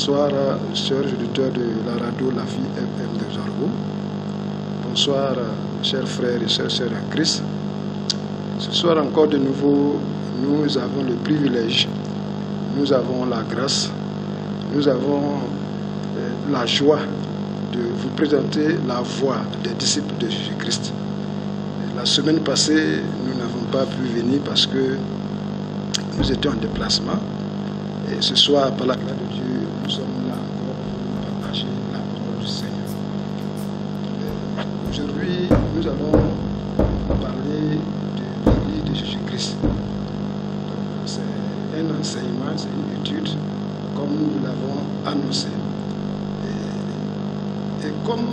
Bonsoir, chers auditeurs de la radio La Vie FM de Jargo. Bonsoir, chers frères et chers sœurs en Christ. Ce soir encore de nouveau, nous avons le privilège, nous avons la grâce, nous avons la joie de vous présenter la voix des disciples de Jésus-Christ. La semaine passée, nous n'avons pas pu venir parce que nous étions en déplacement. Et ce soir, par la grâce de Dieu, nous sommes là encore pour partager la parole du Seigneur. Aujourd'hui, nous allons parler de l'Église de Jésus-Christ. C'est un enseignement, c'est une étude, comme nous l'avons annoncé. Et comme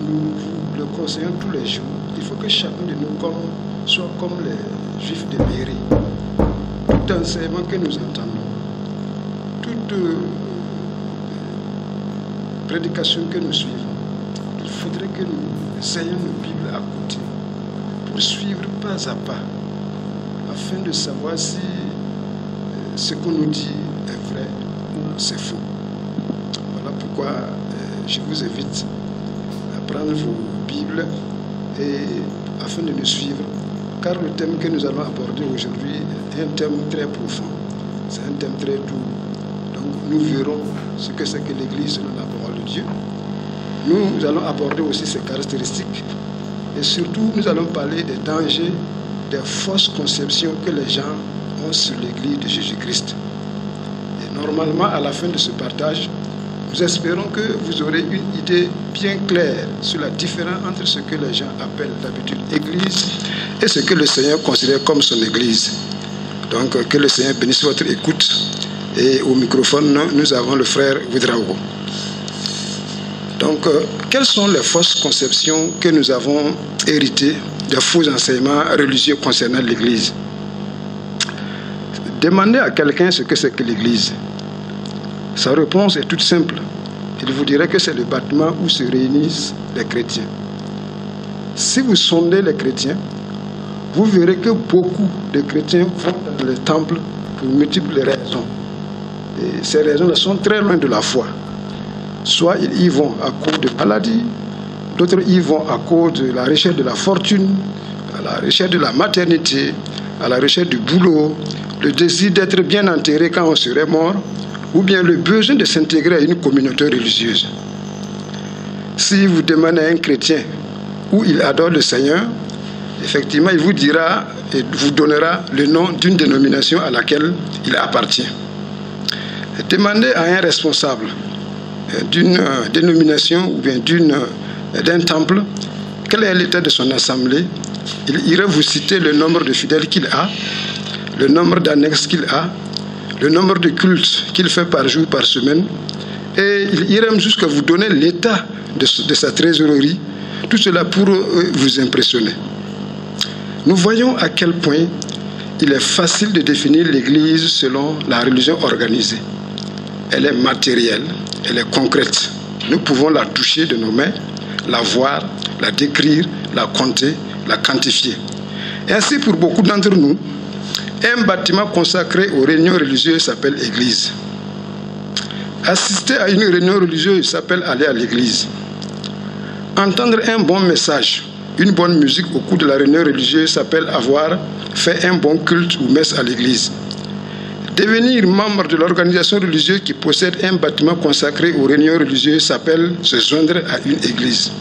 nous vous le conseillons tous les jours, il faut que chacun de nous soit comme les Juifs de Béry. Tout enseignement que nous entendons, toute prédication que nous suivons, il faudrait que nous ayons nos Bibles à côté pour suivre pas à pas, afin de savoir si ce qu'on nous dit est vrai ou c'est faux. Voilà pourquoi je vous invite à prendre vos Bibles afin de nous suivre, car le thème que nous allons aborder aujourd'hui est un thème très profond, c'est un thème très doux. Donc nous verrons ce que c'est que l'Église selon la parole de Dieu. Nous allons aborder aussi ses caractéristiques et surtout nous allons parler des dangers, des fausses conceptions que les gens ont sur l'Église de Jésus-Christ. Et normalement, à la fin de ce partage, nous espérons que vous aurez une idée bien claire sur la différence entre ce que les gens appellent d'habitude Église et ce que le Seigneur considère comme son Église. Donc que le Seigneur bénisse votre écoute. Et au microphone, nous avons le frère Ouedraogo. Donc, quelles sont les fausses conceptions que nous avons héritées des faux enseignements religieux concernant l'Église? Demandez à quelqu'un ce que c'est que l'Église. Sa réponse est toute simple. Il vous dirait que c'est le bâtiment où se réunissent les chrétiens. Si vous sondez les chrétiens, vous verrez que beaucoup de chrétiens vont dans les temples pour multiples raisons. Et ces raisons sont très loin de la foi. Soit ils y vont à cause de maladies, d'autres y vont à cause de la recherche de la fortune, à la recherche de la maternité, à la recherche du boulot, le désir d'être bien enterré quand on serait mort, ou bien le besoin de s'intégrer à une communauté religieuse. Si vous demandez à un chrétien où il adore le Seigneur, effectivement, il vous dira et vous donnera le nom d'une dénomination à laquelle il appartient. Demandez à un responsable d'une dénomination ou bien d'un temple quel est l'état de son assemblée. Il irait vous citer le nombre de fidèles qu'il a, le nombre d'annexes qu'il a, le nombre de cultes qu'il fait par jour, par semaine, et il irait même jusqu'à vous donner l'état de sa trésorerie, tout cela pour vous impressionner. Nous voyons à quel point il est facile de définir l'Église selon la religion organisée. Elle est matérielle, elle est concrète. Nous pouvons la toucher de nos mains, la voir, la décrire, la compter, la quantifier. Et ainsi, pour beaucoup d'entre nous, un bâtiment consacré aux réunions religieuses s'appelle Église. Assister à une réunion religieuse s'appelle aller à l'église. Entendre un bon message, une bonne musique au cours de la réunion religieuse s'appelle avoir fait un bon culte ou messe à l'église. Devenir membre de l'organisation religieuse qui possède un bâtiment consacré aux réunions religieuses s'appelle se joindre à une église.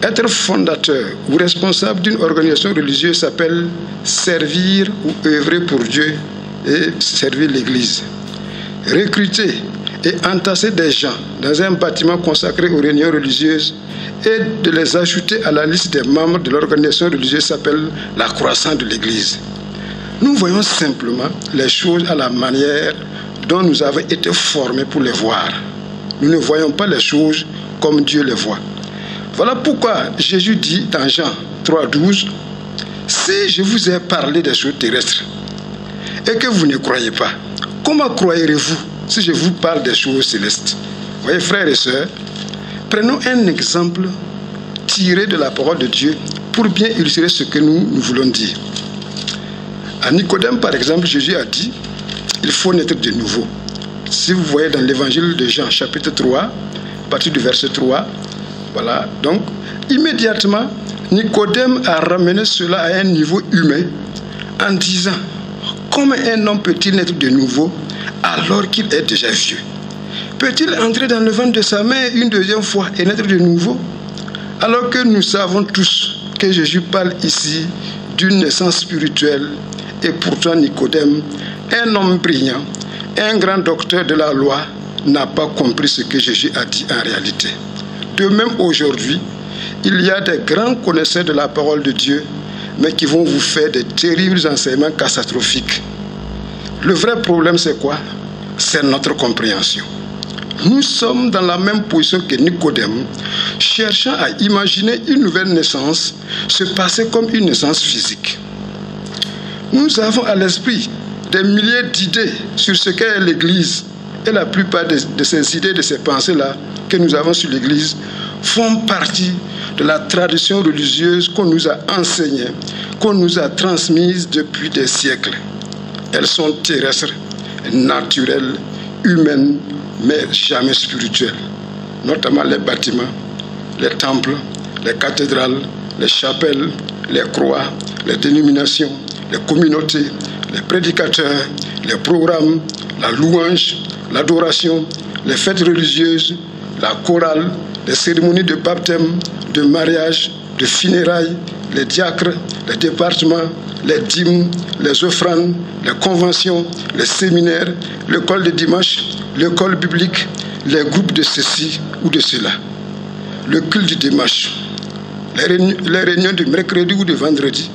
Être fondateur ou responsable d'une organisation religieuse s'appelle servir ou œuvrer pour Dieu et servir l'église. Recruter et entasser des gens dans un bâtiment consacré aux réunions religieuses et de les ajouter à la liste des membres de l'organisation religieuse s'appelle la croissance de l'église. Nous voyons simplement les choses à la manière dont nous avons été formés pour les voir. Nous ne voyons pas les choses comme Dieu les voit. Voilà pourquoi Jésus dit dans Jean 3,12, « Si je vous ai parlé des choses terrestres et que vous ne croyez pas, comment croirez-vous si je vous parle des choses célestes ?» Voyez, frères et sœurs, prenons un exemple tiré de la parole de Dieu pour bien illustrer ce que nous voulons dire. À Nicodème, par exemple, Jésus a dit, il faut naître de nouveau. Si vous voyez dans l'évangile de Jean, chapitre 3, à partir du verset 3, voilà, donc immédiatement, Nicodème a ramené cela à un niveau humain en disant, comment un homme peut-il naître de nouveau alors qu'il est déjà vieux? Peut-il entrer dans le ventre de sa mère une deuxième fois et naître de nouveau? Alors que nous savons tous que Jésus parle ici d'une naissance spirituelle, et pourtant Nicodème, un homme brillant, un grand docteur de la loi, n'a pas compris ce que Jésus a dit en réalité. De même aujourd'hui, il y a des grands connaisseurs de la parole de Dieu, mais qui vont vous faire de terribles enseignements catastrophiques. Le vrai problème, c'est quoi? C'est notre compréhension. Nous sommes dans la même position que Nicodème, cherchant à imaginer une nouvelle naissance se passer comme une naissance physique. Nous avons à l'esprit des milliers d'idées sur ce qu'est l'Église, et la plupart de ces idées, de ces pensées-là que nous avons sur l'Église font partie de la tradition religieuse qu'on nous a enseignée, qu'on nous a transmise depuis des siècles. Elles sont terrestres, naturelles, humaines, mais jamais spirituelles. Notamment les bâtiments, les temples, les cathédrales, les chapelles, les croix, les dénominations, les communautés, les prédicateurs, les programmes, la louange, l'adoration, les fêtes religieuses, la chorale, les cérémonies de baptême, de mariage, de funérailles, les diacres, les départements, les dîmes, les offrandes, les conventions, les séminaires, l'école de dimanche, l'école biblique, les groupes de ceci ou de cela, le culte du dimanche, les réunions du mercredi ou du vendredi,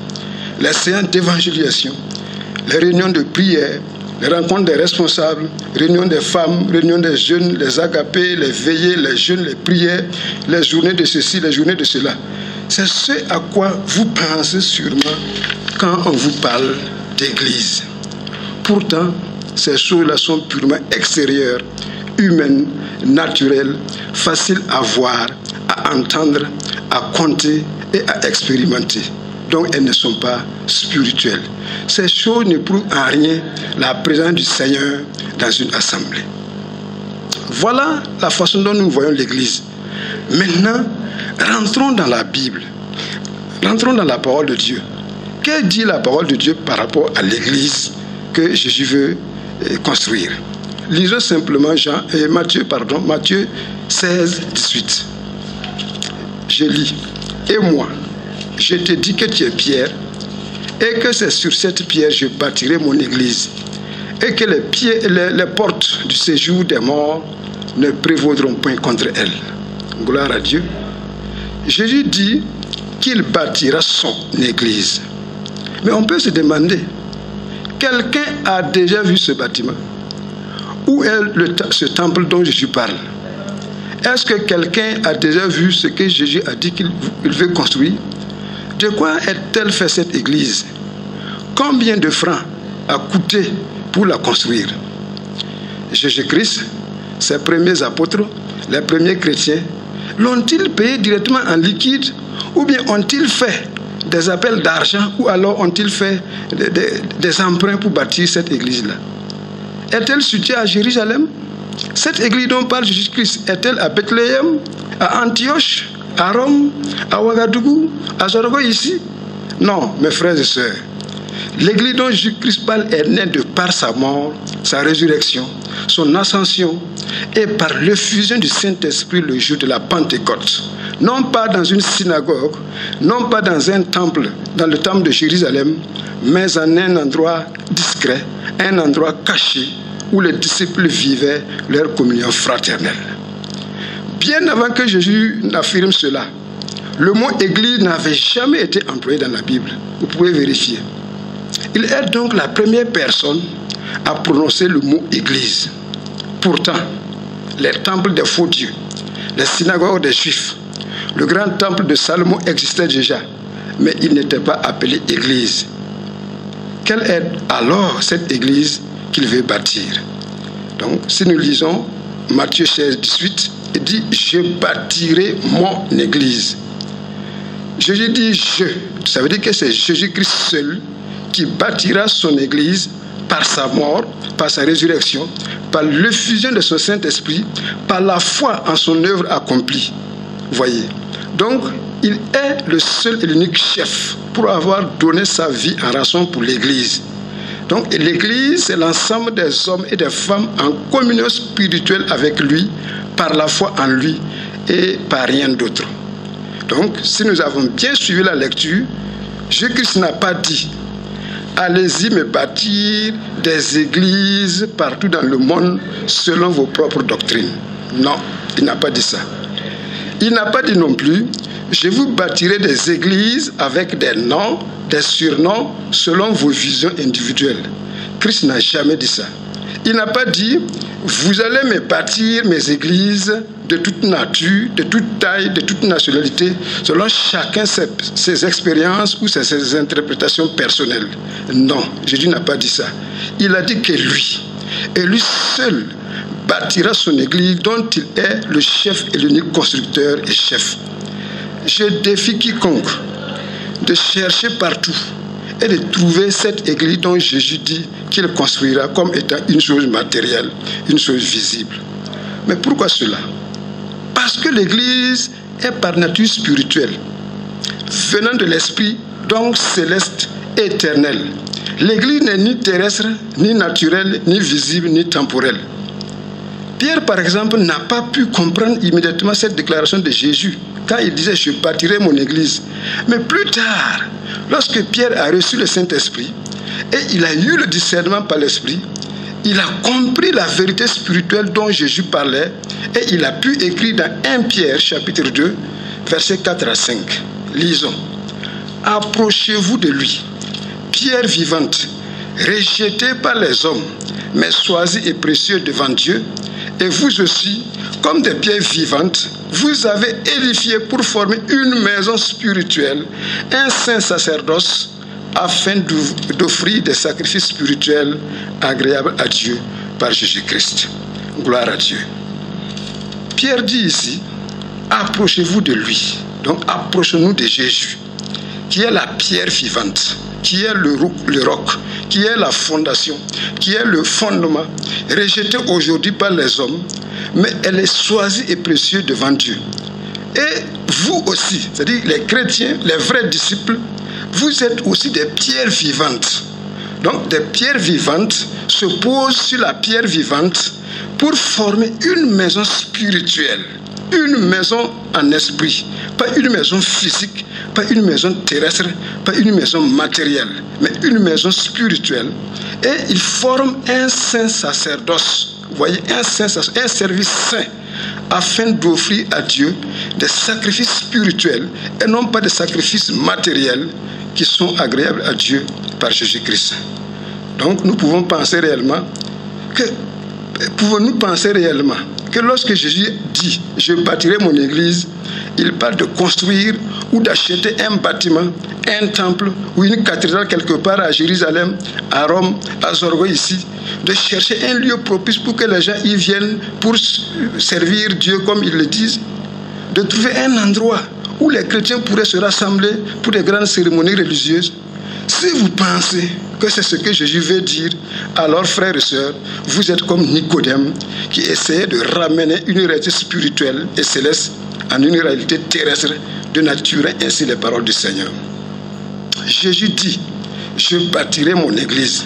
les séances d'évangélisation, les réunions de prière, les rencontres des responsables, réunions des femmes, réunions des jeunes, les agapés, les veillées, les jeûnes, les prières, les journées de ceci, les journées de cela. C'est ce à quoi vous pensez sûrement quand on vous parle d'église. Pourtant, ces choses-là sont purement extérieures, humaines, naturelles, faciles à voir, à entendre, à compter et à expérimenter. Donc elles ne sont pas spirituelles. Ces choses ne prouvent en rien la présence du Seigneur dans une assemblée. Voilà la façon dont nous voyons l'Église. Maintenant, rentrons dans la Bible. Rentrons dans la parole de Dieu. Que dit la parole de Dieu par rapport à l'Église que Jésus veut construire? Lisons simplement Matthieu 16, 18. Je lis. Et moi, je te dis que tu es Pierre, et que c'est sur cette pierre que je bâtirai mon église, et que les portes du séjour des morts ne prévaudront point contre elle. Gloire à Dieu. Jésus dit qu'il bâtira son église. Mais on peut se demander, quelqu'un a déjà vu ce bâtiment? Où est ce temple dont Jésus parle? Est-ce que quelqu'un a déjà vu ce que Jésus a dit qu'il veut construire? De quoi est-elle fait cette église? Combien de francs a coûté pour la construire? Jésus-Christ, ses premiers apôtres, les premiers chrétiens, l'ont-ils payé directement en liquide, ou bien ont-ils fait des appels d'argent, ou alors ont-ils fait des emprunts pour bâtir cette église-là? Est-elle située à Jérusalem? Cette église dont parle Jésus-Christ, est-elle à Bethléem, à Antioche, à Rome, à Ouagadougou, à Zorogo ici? Non, mes frères et sœurs. L'église dont Jésus-Christ parle est née de par sa mort, sa résurrection, son ascension et par l'effusion du Saint-Esprit le jour de la Pentecôte. Non pas dans une synagogue, non pas dans un temple, dans le temple de Jérusalem, mais en un endroit discret, un endroit caché où les disciples vivaient leur communion fraternelle. Bien avant que Jésus n'affirme cela, le mot église n'avait jamais été employé dans la Bible. Vous pouvez vérifier. Il est donc la première personne à prononcer le mot église. Pourtant, les temples des faux dieux, les synagogues des Juifs, le grand temple de Salomon existait déjà, mais il n'était pas appelé église. Quelle est alors cette église qu'il veut bâtir? Donc, si nous lisons Matthieu 16, 18, il dit « Je bâtirai mon église ». Jésus dit « je ». Ça veut dire que c'est Jésus-Christ seul qui bâtira son église par sa mort, par sa résurrection, par l'effusion de son Saint-Esprit, par la foi en son œuvre accomplie. Voyez. Donc, il est le seul et l'unique chef pour avoir donné sa vie en rançon pour l'Église. Donc, l'Église, c'est l'ensemble des hommes et des femmes en communion spirituelle avec lui, par la foi en lui et par rien d'autre. Donc, si nous avons bien suivi la lecture, Jésus-Christ n'a pas dit « Allez-y me bâtir des églises partout dans le monde selon vos propres doctrines ». Non, il n'a pas dit ça. Il n'a pas dit non plus « Je vous bâtirai des églises avec des noms, des surnoms selon vos visions individuelles ». Christ n'a jamais dit ça. Il n'a pas dit « Vous allez me bâtir mes églises de toute nature, de toute taille, de toute nationalité, selon chacun ses expériences ou ses interprétations personnelles ». Non, Jésus n'a pas dit ça. Il a dit que lui, et lui seul, bâtira son église dont il est le chef et l'unique constructeur et chef. Je défie quiconque de chercher partout et de trouver cette église dont Jésus dit qu'il construira comme étant une chose matérielle, une chose visible. Mais pourquoi cela? Parce que l'église est par nature spirituelle, venant de l'esprit, donc céleste et éternel. L'église n'est ni terrestre, ni naturelle, ni visible, ni temporelle. Pierre, par exemple, n'a pas pu comprendre immédiatement cette déclaration de Jésus quand il disait « Je bâtirai mon église ». Mais plus tard, lorsque Pierre a reçu le Saint-Esprit et il a eu le discernement par l'Esprit, il a compris la vérité spirituelle dont Jésus parlait et il a pu écrire dans 1 Pierre chapitre 2, versets 4 à 5. Lisons. « Approchez-vous de lui, pierre vivante, rejetée par les hommes, mais choisie et précieuse devant Dieu. Et vous aussi, comme des pierres vivantes, vous avez édifié pour former une maison spirituelle, un saint sacerdoce, afin d'offrir des sacrifices spirituels agréables à Dieu par Jésus-Christ. » Gloire à Dieu. Pierre dit ici, approchez-vous de lui. Donc approchons-nous de Jésus, qui est la pierre vivante, qui est le roc, qui est la fondation, qui est le fondement, rejeté aujourd'hui par les hommes, mais elle est choisie et précieuse devant Dieu. Et vous aussi, c'est-à-dire les chrétiens, les vrais disciples, vous êtes aussi des pierres vivantes. Donc des pierres vivantes se posent sur la pierre vivante pour former une maison spirituelle, une maison en esprit, pas une maison physique, pas une maison terrestre, pas une maison matérielle, mais une maison spirituelle. Et ils forment un saint sacerdoce, vous voyez, un service saint, afin d'offrir à Dieu des sacrifices spirituels et non pas des sacrifices matériels qui sont agréables à Dieu par Jésus-Christ. Donc nous pouvons penser réellement que lorsque Jésus dit « Je bâtirai mon église », il parle de construire ou d'acheter un bâtiment, un temple ou une cathédrale quelque part à Jérusalem, à Rome, à Zorgo ici, de chercher un lieu propice pour que les gens y viennent pour servir Dieu comme ils le disent, de trouver un endroit où les chrétiens pourraient se rassembler pour des grandes cérémonies religieuses. Si vous pensez que c'est ce que Jésus veut dire, alors frères et sœurs, vous êtes comme Nicodème qui essayait de ramener une réalité spirituelle et céleste en une réalité terrestre de nature, ainsi les paroles du Seigneur. Jésus dit, je bâtirai mon église.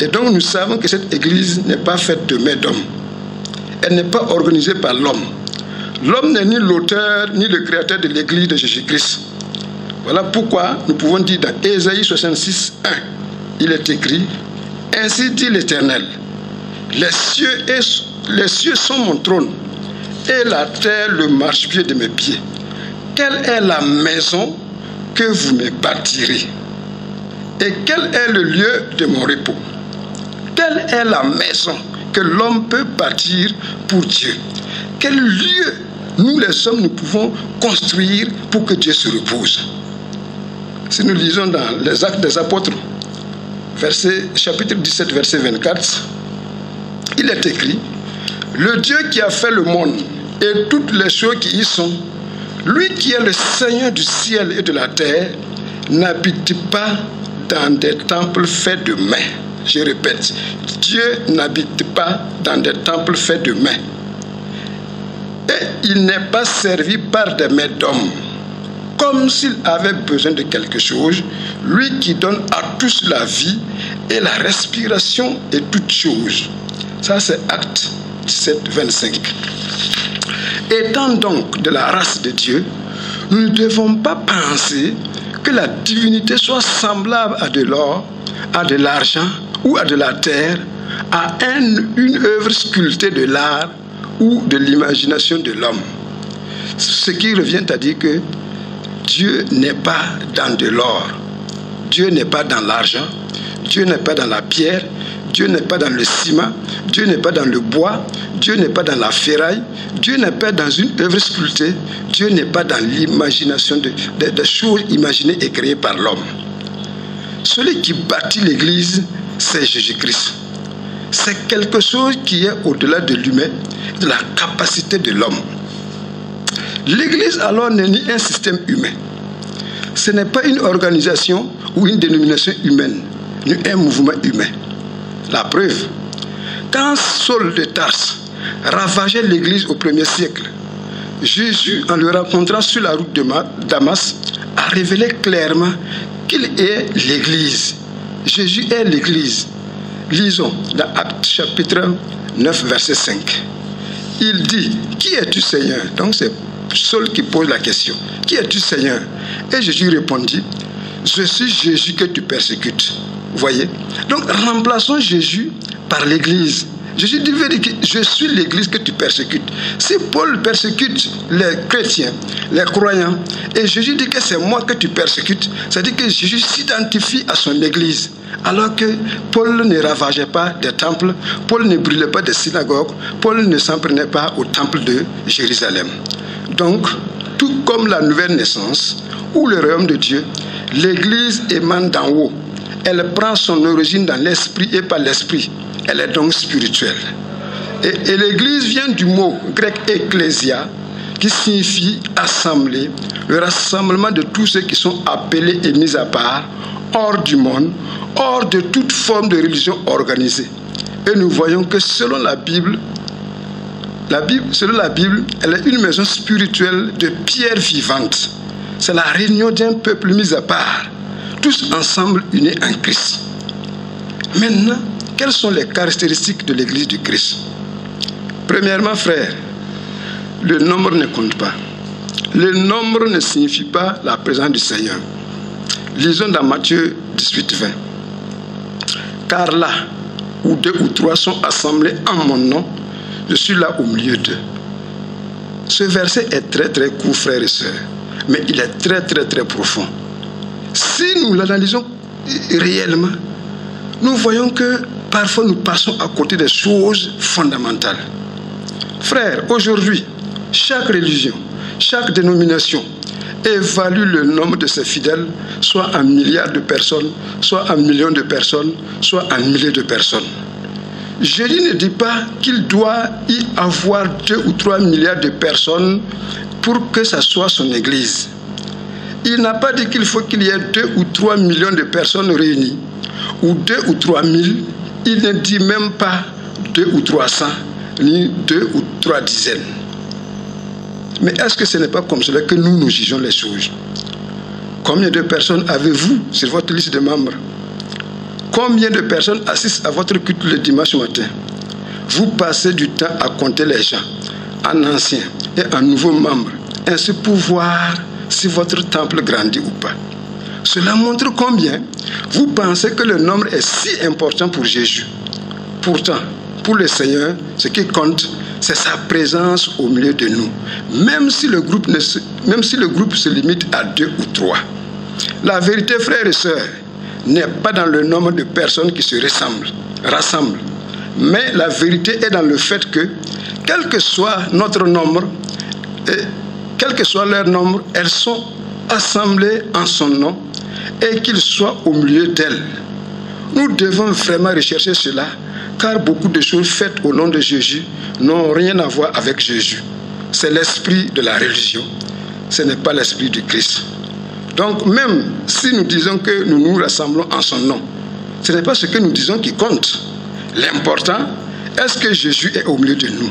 Et donc nous savons que cette église n'est pas faite de main d'homme. Elle n'est pas organisée par l'homme. L'homme n'est ni l'auteur ni le créateur de l'église de Jésus-Christ. Voilà pourquoi nous pouvons dire dans Ésaïe 66, 1, il est écrit, ainsi dit l'Éternel, les cieux sont mon trône, et la terre le marchepied de mes pieds. Quelle est la maison que vous me bâtirez? Et quel est le lieu de mon repos? Quelle est la maison que l'homme peut bâtir pour Dieu? Quel lieu nous les hommes nous pouvons construire pour que Dieu se repose? Si nous lisons dans les Actes des Apôtres, chapitre 17, verset 24, il est écrit, le Dieu qui a fait le monde et toutes les choses qui y sont, lui qui est le Seigneur du ciel et de la terre, n'habite pas dans des temples faits de mains, Je répète, Dieu n'habite pas dans des temples faits de mains. Et il n'est pas servi par des mains d'hommes, comme s'il avait besoin de quelque chose, lui qui donne à tous la vie et la respiration et toutes choses. Ça, c'est Actes 17, 25. Étant donc de la race de Dieu, nous ne devons pas penser que la divinité soit semblable à de l'or, à de l'argent ou à de la terre, à une œuvre sculptée de l'art ou de l'imagination de l'homme. Ce qui revient à dire que Dieu n'est pas dans de l'or, Dieu n'est pas dans l'argent, Dieu n'est pas dans la pierre, Dieu n'est pas dans le ciment, Dieu n'est pas dans le bois, Dieu n'est pas dans la ferraille, Dieu n'est pas dans une œuvre sculptée, Dieu n'est pas dans l'imagination des choses imaginées et créées par l'homme. Celui qui bâtit l'Église, c'est Jésus-Christ. C'est quelque chose qui est au-delà de l'humain, de la capacité de l'homme. L'Église alors n'est ni un système humain. Ce n'est pas une organisation ou une dénomination humaine, ni un mouvement humain. La preuve, quand Saul de Tarse ravageait l'Église au 1er siècle, Jésus, en le rencontrant sur la route de Damas, a révélé clairement qu'il est l'Église. Jésus est l'Église. Lisons dans Actes chapitre 9, verset 5. Il dit, « Qui es-tu, Seigneur ?» Donc c'est Saul qui pose la question. « Qui es-tu, Seigneur ?» Et Jésus répondit, « Je suis Jésus que tu persécutes. » Vous voyez? Donc remplaçons Jésus par l'Église. Jésus dit, je suis l'Église que tu persécutes. Si Paul persécute les chrétiens, les croyants, et Jésus dit que c'est moi que tu persécutes, c'est-à-dire que Jésus s'identifie à son Église. Alors que Paul ne ravageait pas des temples, Paul ne brûlait pas des synagogues, Paul ne s'en prenait pas au temple de Jérusalem. Donc, tout comme la nouvelle naissance ou le royaume de Dieu, l'Église émane d'en haut. Elle prend son origine dans l'esprit et par l'esprit. Elle est donc spirituelle. Et l'Église vient du mot grec ecclésia, qui signifie assemblée, le rassemblement de tous ceux qui sont appelés et mis à part, hors du monde, hors de toute forme de religion organisée. Et nous voyons que selon la Bible, elle est une maison spirituelle de pierre vivante. C'est la réunion d'un peuple mis à part, tous ensemble unis en Christ. Maintenant, quelles sont les caractéristiques de l'Église du Christ? Premièrement, frères, le nombre ne compte pas. Le nombre ne signifie pas la présence du Seigneur. Lisons dans Matthieu 18, 20. Car là où 2 ou 3 sont assemblés en mon nom, je suis là au milieu d'eux. Ce verset est très très court, frères et sœurs, mais il est très très très profond. Si nous l'analysons réellement, nous voyons que parfois nous passons à côté des choses fondamentales. Frères, aujourd'hui, chaque religion, chaque dénomination évalue le nombre de ses fidèles, soit en milliards de personnes, soit en millions de personnes, soit en milliers de personnes. Jésus ne dit pas qu'il doit y avoir 2 ou 3 milliards de personnes pour que ça soit son Église. Il n'a pas dit qu'il faut qu'il y ait 2 ou 3 millions de personnes réunies, ou 2 ou 3 000. Il ne dit même pas 2 ou 300, ni 2 ou 3 dizaines. Mais est-ce que ce n'est pas comme cela que nous jugeons les choses? Combien de personnes avez-vous sur votre liste de membres? Combien de personnes assistent à votre culte le dimanche matin? Vous passez du temps à compter les gens, en anciens et en nouveaux membres, ainsi pour voir si votre temple grandit ou pas. Cela montre combien vous pensez que le nombre est si important pour Jésus. Pourtant, pour le Seigneur, ce qui compte, c'est sa présence au milieu de nous, même si le groupe se limite à 2 ou 3. La vérité, frères et sœurs, n'est pas dans le nombre de personnes qui se rassemblent, mais la vérité est dans le fait que, quel que soit notre nombre, et quel que soit leur nombre, elles sont assemblées en son nom et qu'il soit au milieu d'elles. Nous devons vraiment rechercher cela, car beaucoup de choses faites au nom de Jésus n'ont rien à voir avec Jésus. C'est l'esprit de la religion, ce n'est pas l'esprit du Christ. Donc même si nous disons que nous nous rassemblons en son nom, ce n'est pas ce que nous disons qui compte. L'important, est-ce que Jésus est au milieu de nous?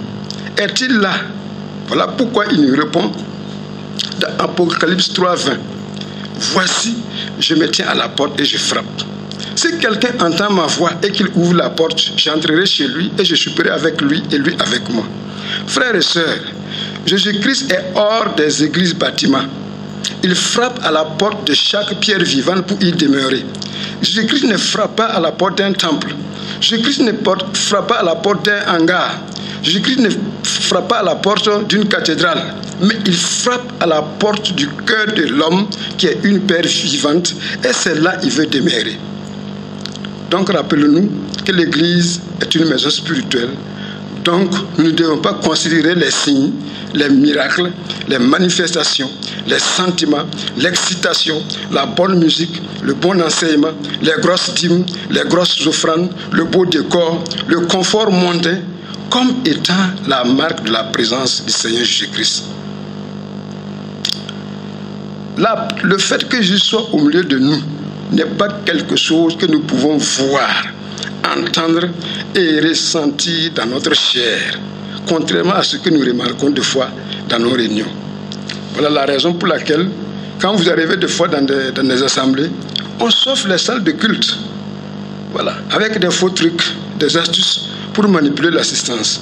Est-il là? Voilà pourquoi il nous répond dans Apocalypse 3:20. Voici, je me tiens à la porte et je frappe. Si quelqu'un entend ma voix et qu'il ouvre la porte, j'entrerai chez lui et je souperai avec lui et lui avec moi. Frères et sœurs, Jésus-Christ est hors des églises bâtiments. Il frappe à la porte de chaque pierre vivante pour y demeurer. Jésus-Christ ne frappe pas à la porte d'un temple. Jésus-Christ ne frappe pas à la porte d'un hangar. Jésus-Christ ne frappe pas à la porte d'une cathédrale. Mais il frappe à la porte du cœur de l'homme qui est une pierre vivante. Et c'est là qu'il veut demeurer. Donc rappelons-nous que l'Église est une maison spirituelle. Donc nous ne devons pas considérer les signes, les miracles, les manifestations, les sentiments, l'excitation, la bonne musique, le bon enseignement, les grosses dîmes, les grosses offrandes, le beau décor, le confort mondain, comme étant la marque de la présence du Seigneur Jésus-Christ. Là, le fait que Jésus soit au milieu de nous n'est pas quelque chose que nous pouvons voir, entendre et ressentir dans notre chair, contrairement à ce que nous remarquons des fois dans nos réunions. Voilà la raison pour laquelle, quand vous arrivez des fois dans des assemblées, on s'offre les salles de culte, voilà, avec des faux trucs, des astuces pour manipuler l'assistance.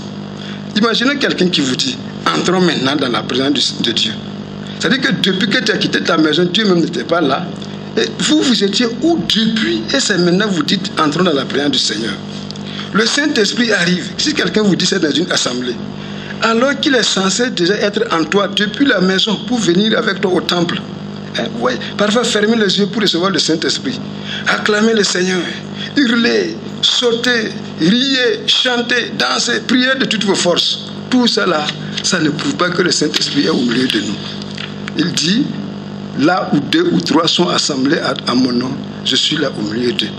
Imaginez quelqu'un qui vous dit « Entrons maintenant dans la présence de Dieu ». C'est-à-dire que depuis que tu as quitté ta maison, Dieu même n'était pas là. Et vous étiez où depuis? Et c'est maintenant que vous dites « Entrons dans la présence du Seigneur ». Le Saint-Esprit arrive. Si quelqu'un vous dit c'est dans une assemblée, alors qu'il est censé déjà être en toi depuis la maison pour venir avec toi au temple. Ouais, parfois fermer les yeux pour recevoir le Saint-Esprit. Acclamer le Seigneur, hurler, sauter, rier, chanter, danser, prier de toutes vos forces. Tout cela, ça ne prouve pas que le Saint-Esprit est au milieu de nous. Il dit, là où 2 ou 3 sont assemblés à mon nom, je suis là au milieu d'eux.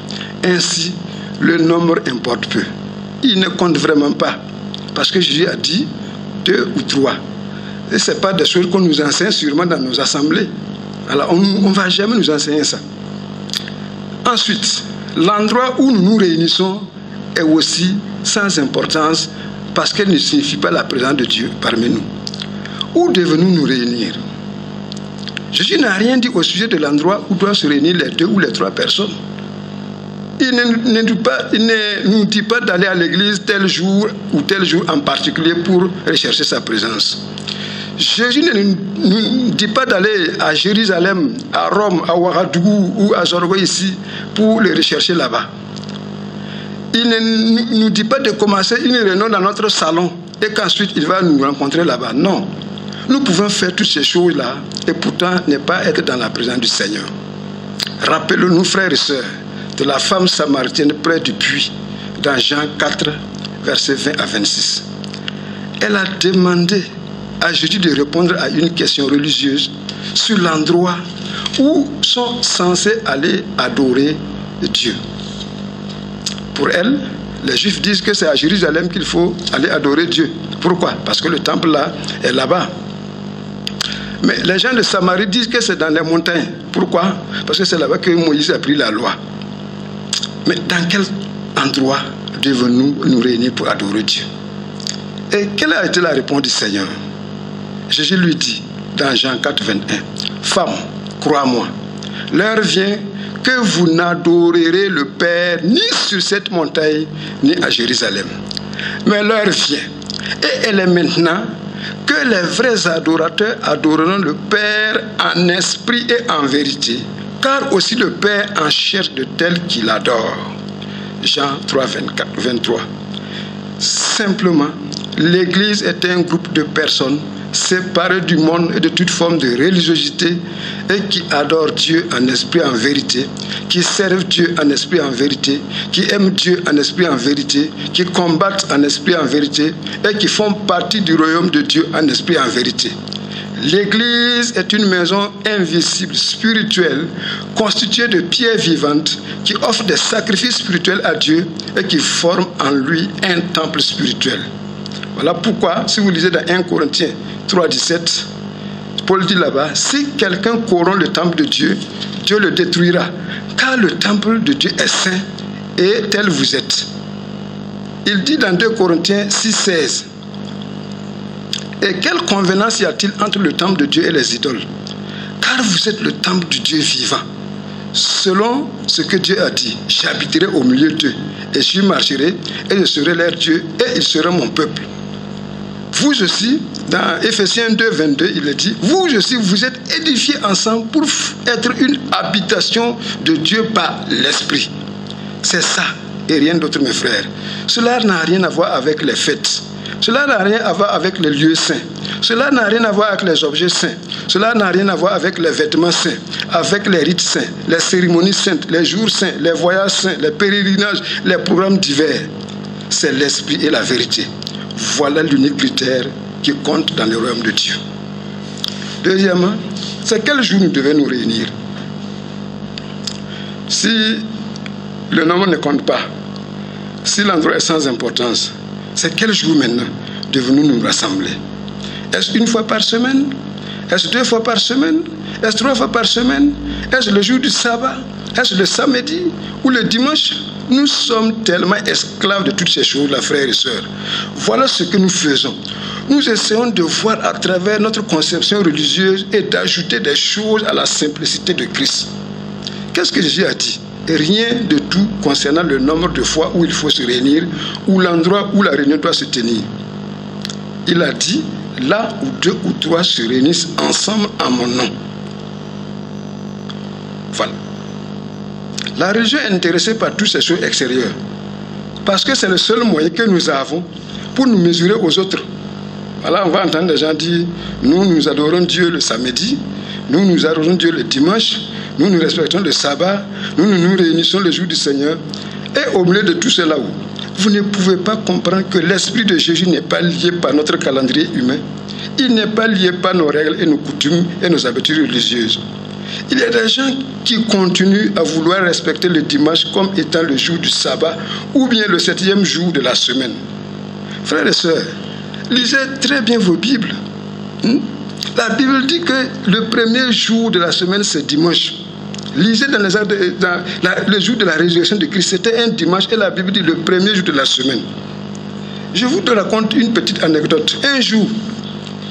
Ainsi, le nombre importe peu. Il ne compte vraiment pas. Parce que Jésus a dit 2 ou 3. Et ce n'est pas des choses qu'on nous enseigne sûrement dans nos assemblées. Alors, on ne va jamais nous enseigner ça. Ensuite, l'endroit où nous nous réunissons est aussi sans importance parce qu'elle ne signifie pas la présence de Dieu parmi nous. Où devons-nous nous réunir? Jésus n'a rien dit au sujet de l'endroit où doivent se réunir les 2 ou les 3 personnes. Il ne nous dit pas d'aller à l'église tel jour ou tel jour en particulier pour rechercher sa présence. Jésus ne nous dit pas d'aller à Jérusalem, à Rome, à Ouagadougou ou à Zorgo ici pour le rechercher là-bas. Il ne nous dit pas de commencer une réunion dans notre salon et qu'ensuite il va nous rencontrer là-bas. Non. Nous pouvons faire toutes ces choses-là et pourtant ne pas être dans la présence du Seigneur. Rappelons-nous, frères et sœurs, de la femme samaritaine près du puits, dans Jean 4, versets 20 à 26. Elle a demandé à Jésus de répondre à une question religieuse sur l'endroit où sont censés aller adorer Dieu. Pour elle, les Juifs disent que c'est à Jérusalem qu'il faut aller adorer Dieu. Pourquoi? Parce que le temple là est là-bas. Mais les gens de Samarie disent que c'est dans les montagnes. Pourquoi? Parce que c'est là-bas que Moïse a pris la loi. Mais dans quel endroit devons-nous nous réunir pour adorer Dieu? Et quelle a été la réponse du Seigneur? Jésus lui dit, dans Jean 4, 21, « Femme, crois-moi, l'heure vient que vous n'adorerez le Père ni sur cette montagne, ni à Jérusalem. Mais l'heure vient, et elle est maintenant, que les vrais adorateurs adoreront le Père en esprit et en vérité, car aussi le Père en cherche de tels qui l'adorent. » Jean 3, 23. Simplement, l'Église est un groupe de personnes séparées du monde et de toute forme de religiosité et qui adorent Dieu en esprit en vérité, qui servent Dieu en esprit en vérité, qui aiment Dieu en esprit en vérité, qui combattent en esprit en vérité et qui font partie du royaume de Dieu en esprit en vérité. L'Église est une maison invisible, spirituelle, constituée de pierres vivantes qui offre des sacrifices spirituels à Dieu et qui forme en lui un temple spirituel. Voilà pourquoi, si vous lisez dans 1 Corinthiens 3, 17, Paul dit là-bas, si quelqu'un corrompt le temple de Dieu, Dieu le détruira, car le temple de Dieu est saint et tel vous êtes. Il dit dans 2 Corinthiens 6,16. Et quelle convenance y a-t-il entre le temple de Dieu et les idoles? Car vous êtes le temple du Dieu vivant. Selon ce que Dieu a dit, j'habiterai au milieu d'eux, et j'y marcherai, et je serai leur Dieu, et ils seront mon peuple. Vous aussi, dans Éphésiens 2, 22, il est dit, vous aussi, vous êtes édifiés ensemble pour être une habitation de Dieu par l'Esprit. C'est ça, et rien d'autre, mes frères. Cela n'a rien à voir avec les fêtes. Cela n'a rien à voir avec les lieux saints. Cela n'a rien à voir avec les objets saints. Cela n'a rien à voir avec les vêtements saints, avec les rites saints, les cérémonies saintes, les jours saints, les voyages saints, les pèlerinages, les programmes divers. C'est l'esprit et la vérité. Voilà l'unique critère qui compte dans le royaume de Dieu. Deuxièmement, c'est quel jour nous devons nous réunir? Si le nombre ne compte pas, si l'endroit est sans importance, c'est quel jour maintenant devons-nous nous rassembler? Est-ce une fois par semaine? Est-ce 2 fois par semaine? Est-ce 3 fois par semaine? Est-ce le jour du sabbat? Est-ce le samedi ou le dimanche? Nous sommes tellement esclaves de toutes ces choses-là, frères et sœurs. Voilà ce que nous faisons. Nous essayons de voir à travers notre conception religieuse et d'ajouter des choses à la simplicité de Christ. Qu'est-ce que Jésus a dit? Rien de tout concernant le nombre de fois où il faut se réunir ou l'endroit où la réunion doit se tenir. Il a dit, là où 2 ou 3 se réunissent ensemble en mon nom. Voilà. La religion est intéressée par toutes ces choses extérieures parce que c'est le seul moyen que nous avons pour nous mesurer aux autres. Voilà, on va entendre des gens dire, nous adorons Dieu le samedi, nous adorons Dieu le dimanche, nous respectons le sabbat, nous nous réunissons le jour du Seigneur. Et au milieu de tout cela, vous ne pouvez pas comprendre que l'Esprit de Jésus n'est pas lié par notre calendrier humain. Il n'est pas lié par nos règles et nos coutumes et nos habitudes religieuses. Il y a des gens qui continuent à vouloir respecter le dimanche comme étant le jour du sabbat ou bien le 7e jour de la semaine. Frères et sœurs, lisez très bien vos Bibles. La Bible dit que le premier jour de la semaine, c'est dimanche. Lisez dans le jour de la résurrection de Christ, c'était un dimanche et la Bible dit le premier jour de la semaine. Je vous raconte une petite anecdote. Un jour,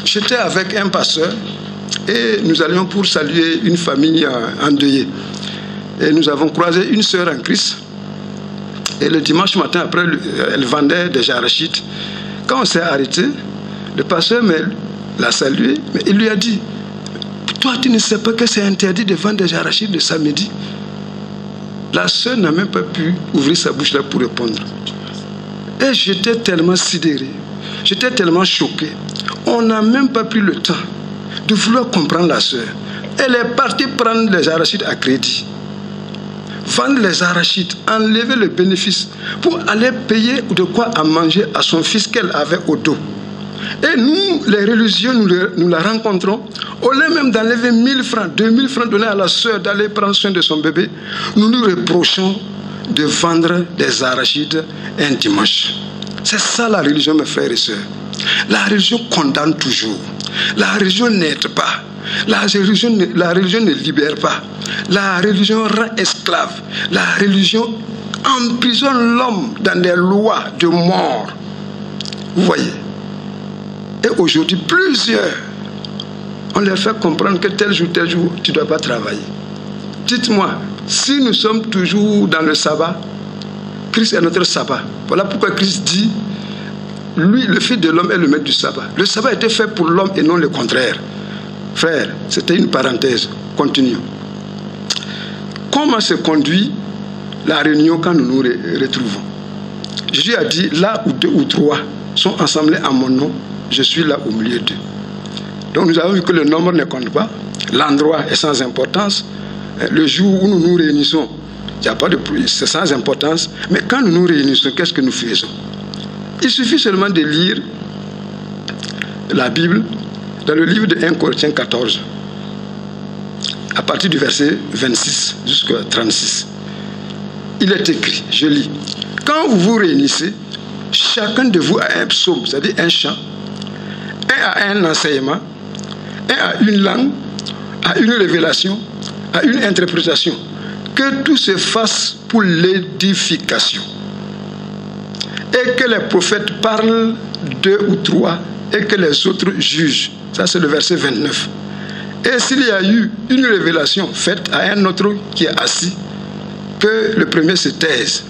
j'étais avec un pasteur et nous allions pour saluer une famille endeuillée. Et nous avons croisé une sœur en Christ. Et le dimanche matin, après, elle vendait des arachides. Quand on s'est arrêté, le pasteur l'a salué, mais il lui a dit, toi, tu ne sais pas que c'est interdit de vendre des arachides le samedi? La sœur n'a même pas pu ouvrir sa bouche là pour répondre. Et j'étais tellement sidéré, j'étais tellement choqué. On n'a même pas pris le temps de vouloir comprendre la sœur. Elle est partie prendre les arachides à crédit, vendre les arachides, enlever le bénéfice pour aller payer de quoi à manger à son fils qu'elle avait au dos. Et nous, les religieux, nous la rencontrons. Au lieu même d'enlever 1000 francs, 2000 francs donnés à la sœur d'aller prendre soin de son bébé, nous nous reprochons de vendre des arachides un dimanche. C'est ça la religion, mes frères et sœurs. La religion condamne toujours. La religion n'aide pas. La religion ne libère pas. La religion rend esclave. La religion emprisonne l'homme dans des lois de mort. Vous voyez? Et aujourd'hui, plusieurs, on leur fait comprendre que tel jour, tu ne dois pas travailler. Dites-moi, si nous sommes toujours dans le sabbat, Christ est notre sabbat. Voilà pourquoi Christ dit, lui, le Fils de l'homme, est le maître du sabbat. Le sabbat était fait pour l'homme et non le contraire. Frère, c'était une parenthèse. Continuons. Comment se conduit la réunion quand nous nous retrouvons? Jésus a dit, là où 2 ou 3 sont assemblés en mon nom, je suis là au milieu d'eux. Donc nous avons vu que le nombre ne compte pas, l'endroit est sans importance, le jour où nous nous réunissons, il n'y a pas de pluie, c'est sans importance, mais quand nous nous réunissons, qu'est-ce que nous faisons? Il suffit seulement de lire la Bible dans le livre de 1 Corinthiens 14, à partir du verset 26 jusqu'à 36. Il est écrit, je lis, quand vous vous réunissez, chacun de vous a un psaume, c'est-à-dire un chant, un a un enseignement, un a une langue, a une révélation, a une interprétation. Que tout se fasse pour l'édification. Et que les prophètes parlent 2 ou 3 et que les autres jugent. Ça, c'est le verset 29. Et s'il y a eu une révélation faite à un autre qui est assis, que le premier se taise.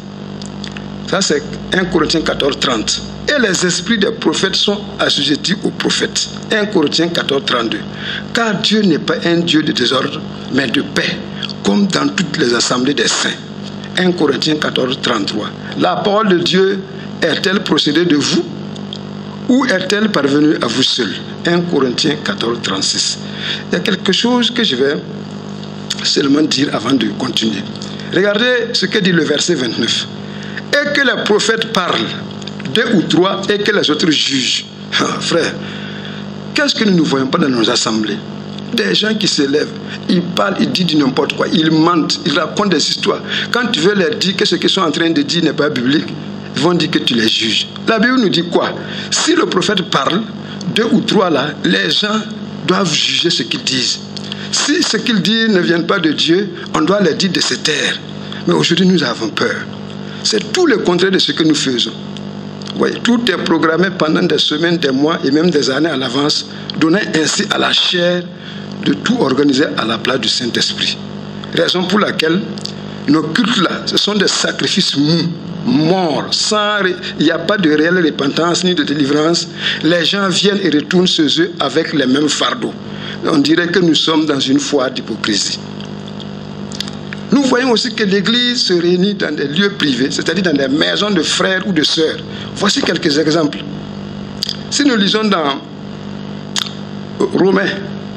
Ça, c'est 1 Corinthiens 14, 30. Et les esprits des prophètes sont assujettis aux prophètes. 1 Corinthiens 14, 32. Car Dieu n'est pas un Dieu de désordre, mais de paix, comme dans toutes les assemblées des saints. 1 Corinthiens 14, 33. La parole de Dieu est-elle procédée de vous ou est-elle parvenue à vous seul? 1 Corinthiens 14, 36. Il y a quelque chose que je vais seulement dire avant de continuer. Regardez ce que dit le verset 29. Et que les prophètes parlent 2 ou 3 et que les autres jugent. Frère, qu'est-ce que nous ne voyons pas dans nos assemblées? Des gens qui se lèvent, ils parlent, ils disent n'importe quoi, ils mentent, ils racontent des histoires. Quand tu veux leur dire que ce qu'ils sont en train de dire n'est pas biblique, ils vont dire que tu les juges. La Bible nous dit quoi? Si le prophète parle, 2 ou 3 là, les gens doivent juger ce qu'ils disent. Si ce qu'ils disent ne vient pas de Dieu, on doit leur dire de se taire. Mais aujourd'hui, nous avons peur. C'est tout le contraire de ce que nous faisons. Vous voyez, tout est programmé pendant des semaines, des mois et même des années à l'avance, donnant ainsi à la chair de tout organiser à la place du Saint-Esprit. Raison pour laquelle nos cultes-là, ce sont des sacrifices morts, il n'y a pas de réelle repentance ni de délivrance. Les gens viennent et retournent chez eux avec les mêmes fardeaux. On dirait que nous sommes dans une foire d'hypocrisie. Nous voyons aussi que l'Église se réunit dans des lieux privés, c'est-à-dire dans des maisons de frères ou de sœurs. Voici quelques exemples. Si nous lisons dans Romains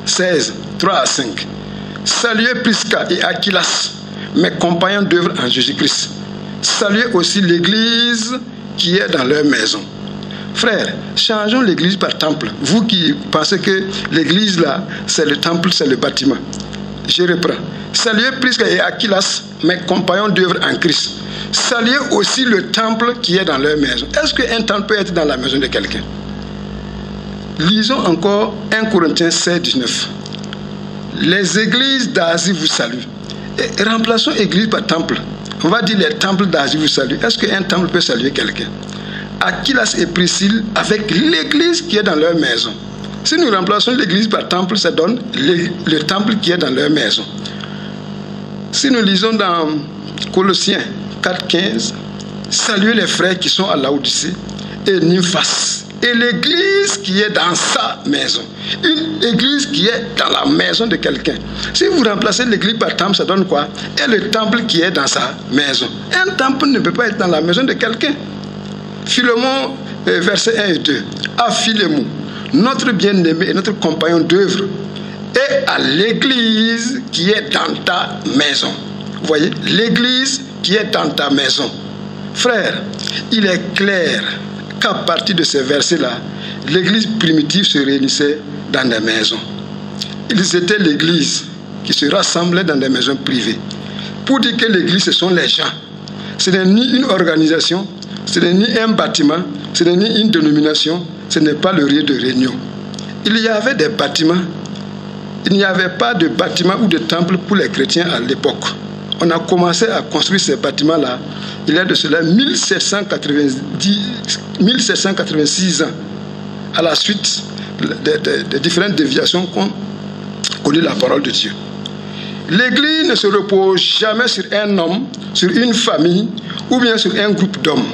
16, 3 à 5, « Saluez Prisca et Aquilas, mes compagnons d'œuvre en Jésus-Christ. Saluez aussi l'Église qui est dans leur maison. » Frères, changeons l'Église par temple. Vous qui pensez que l'Église là, c'est le temple, c'est le bâtiment. Je reprends. Saluez Prisca et Aquilas, mes compagnons d'œuvre en Christ. Saluez aussi le temple qui est dans leur maison. Est-ce qu'un temple peut être dans la maison de quelqu'un? Lisons encore 1 Corinthiens 16, 19. Les églises d'Asie vous saluent. Et remplaçons église par temple. On va dire les temples d'Asie vous saluent. Est-ce qu'un temple peut saluer quelqu'un? Aquilas et Priscille avec l'église qui est dans leur maison. Si nous remplaçons l'église par temple, ça donne le temple qui est dans leur maison. Si nous lisons dans Colossiens 4, 15, saluez les frères qui sont à Laodicée et Nymphas et l'église qui est dans sa maison. Une église qui est dans la maison de quelqu'un. Si vous remplacez l'église par temple, ça donne quoi? Et le temple qui est dans sa maison. Un temple ne peut pas être dans la maison de quelqu'un. Philémon, versets 1 et 2. À Philémon, notre bien-aimé et notre compagnon d'œuvre, et à l'église qui est dans ta maison. Vous voyez, l'église qui est dans ta maison. Frère, il est clair qu'à partir de ces versets-là, l'église primitive se réunissait dans des maisons. Ils étaient l'église qui se rassemblait dans des maisons privées. Pour dire que l'église, ce sont les gens. Ce n'est ni une organisation, ce n'est ni un bâtiment, ce n'est ni une dénomination, ce n'est pas le lieu de réunion. Il y avait des bâtiments. Il n'y avait pas de bâtiment ou de temple pour les chrétiens à l'époque. On a commencé à construire ces bâtiments-là il y a de cela 1786 ans, à la suite des différentes déviations qu'ont connu la parole de Dieu. L'Église ne se repose jamais sur un homme, sur une famille ou bien sur un groupe d'hommes.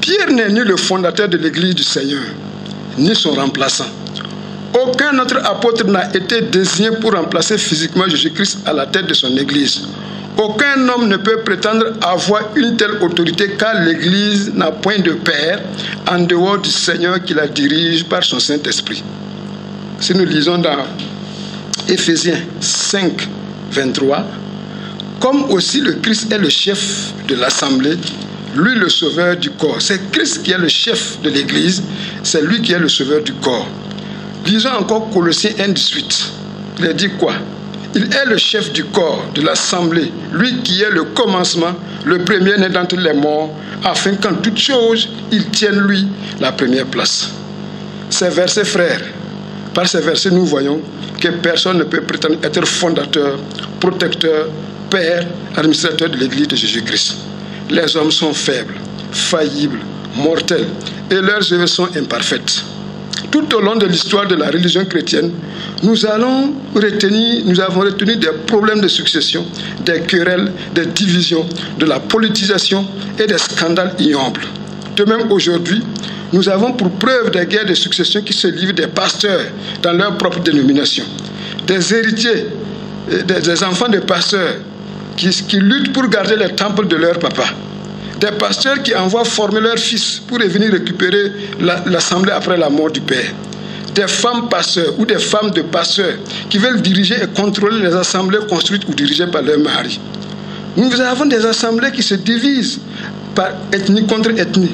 Pierre n'est ni le fondateur de l'Église du Seigneur, ni son remplaçant. Aucun autre apôtre n'a été désigné pour remplacer physiquement Jésus-Christ à la tête de son Église. Aucun homme ne peut prétendre avoir une telle autorité car l'Église n'a point de père en dehors du Seigneur qui la dirige par son Saint-Esprit. Si nous lisons dans Éphésiens 5, 23, comme aussi le Christ est le chef de l'assemblée, lui le sauveur du corps. C'est Christ qui est le chef de l'Église, c'est lui qui est le sauveur du corps. Lisons encore Colossiens 1, 18. Il a dit quoi? Il est le chef du corps de l'assemblée, lui qui est le commencement, le premier-né d'entre les morts, afin qu'en toute chose, il tienne lui la première place. Ces versets, frères, par ces versets, nous voyons que personne ne peut prétendre être fondateur, protecteur Père, administrateur de l'Église de Jésus-Christ. Les hommes sont faibles, faillibles, mortels, et leurs œuvres sont imparfaites. Tout au long de l'histoire de la religion chrétienne, nous avons retenu des problèmes de succession, des querelles, des divisions, de la politisation et des scandales ignobles. De même, aujourd'hui, nous avons pour preuve des guerres de succession qui se livrent des pasteurs dans leur propre dénomination, des héritiers, des enfants de pasteurs qui luttent pour garder les temples de leur papa, des pasteurs qui envoient former leurs fils pour venir récupérer l'assemblée après la mort du père, des femmes pasteurs ou des femmes de pasteurs qui veulent diriger et contrôler les assemblées construites ou dirigées par leur mari. Nous avons des assemblées qui se divisent par ethnie contre ethnie,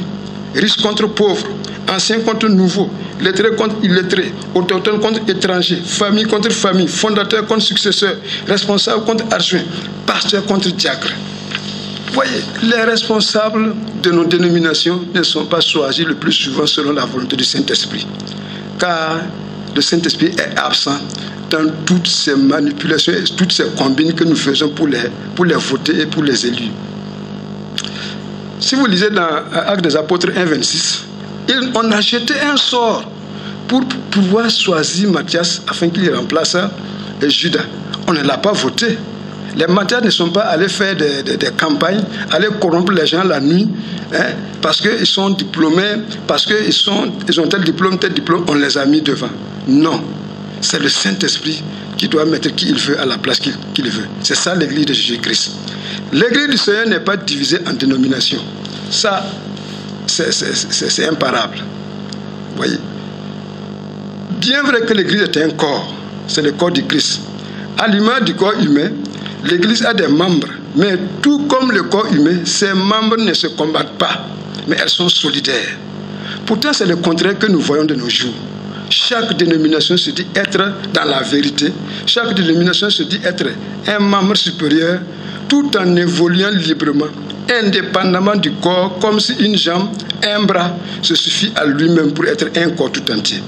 riches contre pauvres, anciens contre nouveaux, lettrés contre illettrés, autochtones contre étrangers, famille contre famille, fondateurs contre successeurs, responsables contre adjoints, pasteurs contre diacres. Voyez, les responsables de nos dénominations ne sont pas choisis le plus souvent selon la volonté du Saint-Esprit, car le Saint-Esprit est absent dans toutes ces manipulations et toutes ces combines que nous faisons pour les voter et pour les élus. Si vous lisez dans Actes des Apôtres 1,26, on a jeté un sort pour pouvoir choisir Matthias afin qu'il remplace Judas. On ne l'a pas voté. Les Matthias ne sont pas allés faire des campagnes, aller corrompre les gens la nuit, parce qu'ils sont diplômés, parce qu'ils ont tel diplôme, on les a mis devant. Non, c'est le Saint-Esprit qui doit mettre qui il veut à la place qu'il veut. C'est ça l'Église de Jésus-Christ. L'Église du Seigneur n'est pas divisée en dénominations. Ça, c'est imparable. Voyez. Bien vrai que l'Église est un corps, c'est le corps du Christ. À l'image du corps humain, l'Église a des membres, mais tout comme le corps humain, ses membres ne se combattent pas, mais elles sont solidaires. Pourtant, c'est le contraire que nous voyons de nos jours. Chaque dénomination se dit être dans la vérité, chaque dénomination se dit être un membre supérieur, tout en évoluant librement, indépendamment du corps, comme si une jambe, un bras, se suffit à lui-même pour être un corps tout entier.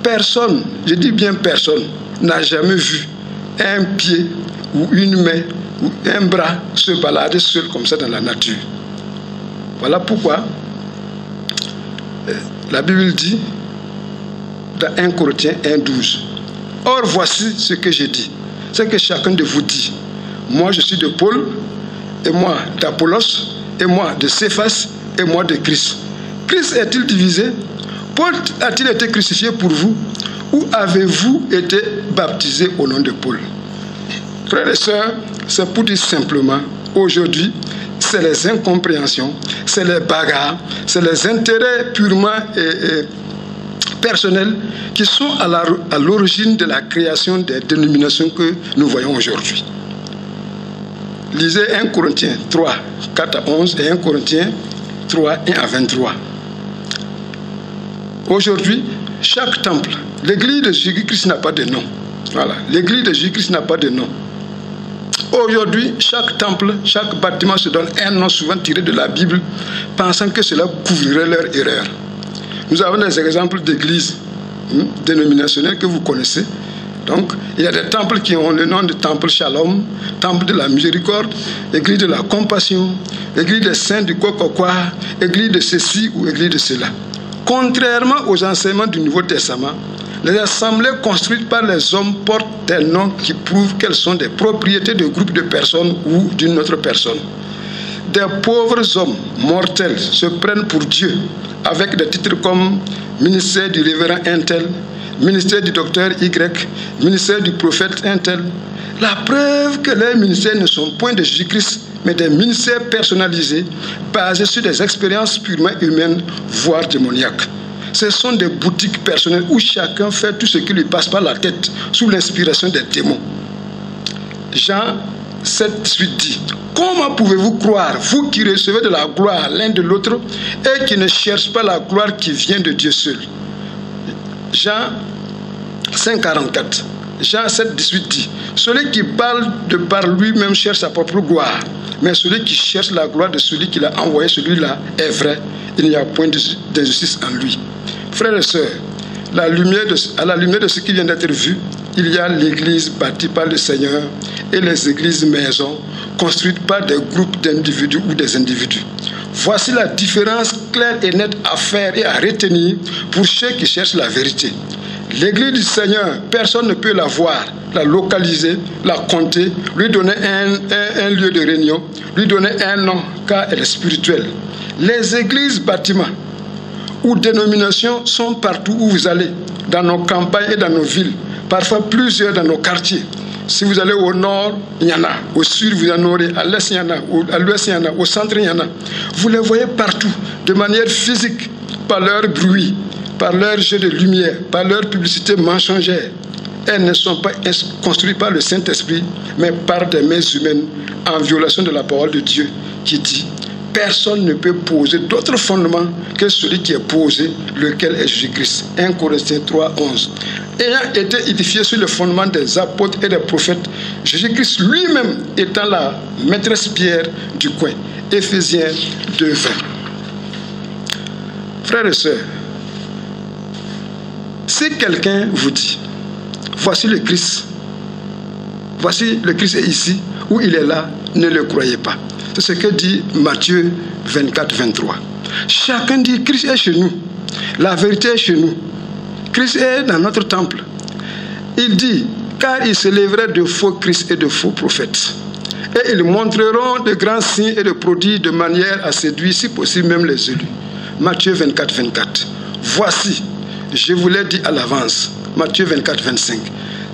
Personne, je dis bien personne, n'a jamais vu un pied ou une main ou un bras se balader seul comme ça dans la nature. Voilà pourquoi la Bible dit dans 1 Corinthiens 1,12. Or voici ce que je dis, c'est que chacun de vous dit, moi je suis de Paul, et moi d'Apollos, et moi de Céphas, et moi de Christ. Christ est-il divisé? Paul a-t-il été crucifié pour vous? Ou avez-vous été baptisé au nom de Paul? Frères et sœurs, c'est pour dire simplement, aujourd'hui, c'est les incompréhensions, c'est les bagarres, c'est les intérêts purement personnels qui sont à l'origine de la création des dénominations que nous voyons aujourd'hui. Lisez 1 Corinthiens 3, 4 à 11 et 1 Corinthiens 3, 1 à 23. Aujourd'hui, chaque temple, l'église de Jésus-Christ n'a pas de nom. Voilà, l'église de Jésus-Christ n'a pas de nom. Aujourd'hui, chaque temple, chaque bâtiment se donne un nom souvent tiré de la Bible, pensant que cela couvrirait leur erreur. Nous avons des exemples d'églises dénominationnelles que vous connaissez. Donc, il y a des temples qui ont le nom de temple Shalom, temple de la miséricorde, église de la compassion, église des saints du Kokokwa, église de ceci ou église de cela. Contrairement aux enseignements du Nouveau Testament, les assemblées construites par les hommes portent des noms qui prouvent qu'elles sont des propriétés de groupes de personnes ou d'une autre personne. Des pauvres hommes mortels se prennent pour Dieu avec des titres comme ministère du révérend un tel, ministère du docteur Y, ministère du prophète un tel. La preuve que leurs ministères ne sont point de Jésus-Christ, mais des ministères personnalisés, basés sur des expériences purement humaines, voire démoniaques. Ce sont des boutiques personnelles où chacun fait tout ce qui lui passe par la tête, sous l'inspiration des démons. Jean 7,8 dit, comment pouvez-vous croire, vous qui recevez de la gloire l'un de l'autre, et qui ne cherchez pas la gloire qui vient de Dieu seul? Jean 5,44. Jean 7,18 dit, celui qui parle de par lui-même cherche sa propre gloire, mais celui qui cherche la gloire de celui qui l'a envoyé, celui-là est vrai, il n'y a point d'injustice en lui. Frères et sœurs, à la lumière de ce qui vient d'être vu, il y a l'église bâtie par le Seigneur et les églises maisons construites par des groupes d'individus ou des individus. Voici la différence claire et nette à faire et à retenir pour ceux qui cherchent la vérité. L'église du Seigneur, personne ne peut la voir, la localiser, la compter, lui donner un lieu de réunion, lui donner un nom, car elle est spirituelle. Les églises bâtiments ou dénominations sont partout où vous allez, dans nos campagnes et dans nos villes, parfois plusieurs dans nos quartiers. Si vous allez au nord, il y en a. Au sud, vous en aurez. À l'est, il y en a. À l'ouest, il y en a. Au centre, il y en a. Vous les voyez partout, de manière physique, par leur bruit, par leur jeu de lumière, par leur publicité mensongère. Elles ne sont pas construites par le Saint-Esprit, mais par des mains humaines, en violation de la parole de Dieu, qui dit: personne ne peut poser d'autre fondement que celui qui est posé, lequel est Jésus-Christ. 1 Corinthiens 3, 11. Ayant été édifié sur le fondement des apôtres et des prophètes, Jésus-Christ lui-même étant la maîtresse pierre du coin. Éphésiens 2, 20. Frères et sœurs, si quelqu'un vous dit: voici le Christ est ici, ou il est là, ne le croyez pas. C'est ce que dit Matthieu 24, 23. Chacun dit: Christ est chez nous. La vérité est chez nous. Christ est dans notre temple. Il dit: car il se lèverait de faux Christ et de faux prophètes. Et ils montreront de grands signes et de prodiges de manière à séduire, si possible, même les élus. Matthieu 24, 24. Voici, je vous l'ai dit à l'avance. Matthieu 24, 25.